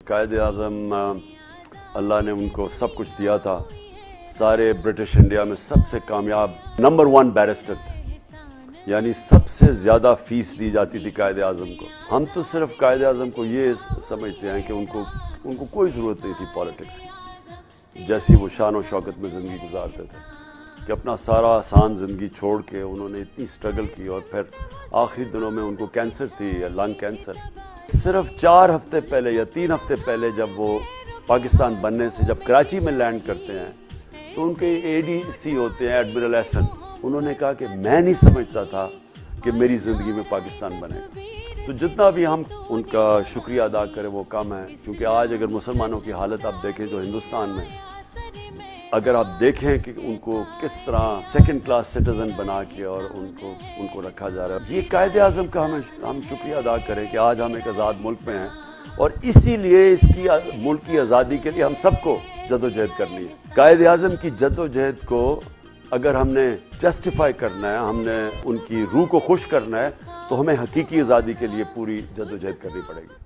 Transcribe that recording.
قائد اعظم اللہ نے ان کو سب کچھ دیا تھا. سارے برٹش انڈیا میں سب سے کامیاب نمبر 1 بیرسٹر تھے، یعنی سب سے زیادہ فیس دی جاتی تھی قائد اعظم کو. ہم تو صرف قائد اعظم کو یہ سمجھتے ہیں کہ ان کو کوئی ضرورت نہیں تھی پالیٹکس کی، جیسی وہ شان و شوکت میں زندگی گزارتے تھے کہ اپنا سارا آسان زندگی چھوڑ کے انہوں نے اتنی سٹرگل کی، اور پھر آخری دنوں میں ان کو کینسر تھی، لنگ کینسر. صرف 4 ہفتے پہلے یا 3 ہفتے پہلے جب وہ پاکستان بننے سے جب کراچی میں لینڈ کرتے ہیں تو ان کے ADC ہوتے ہیں ایڈمرل احسن، انہوں نے کہا کہ میں نہیں سمجھتا تھا کہ میری زندگی میں پاکستان بنے گا. تو جتنا بھی ہم ان کا شکریہ ادا کریں وہ کم ہے، کیونکہ آج اگر مسلمانوں کی حالت آپ دیکھیں جو ہندوستان میں، اگر آپ دیکھیں کہ ان کو کس طرح سیکنڈ کلاس سٹیزن بنا کے اور ان کو رکھا جا رہا ہے، یہ قائد اعظم کا ہم شکریہ ادا کریں کہ آج ہم ایک آزاد ملک میں ہیں، اور اسی لیے اس کی ملک کی آزادی کے لیے ہم سب کو جدوجہد کرنی ہے. قائد اعظم کی جدوجہد کو اگر ہم نے جسٹیفائی کرنا ہے، ہم نے ان کی روح کو خوش کرنا ہے، تو ہمیں حقیقی آزادی کے لیے پوری جدوجہد کرنی پڑے گی.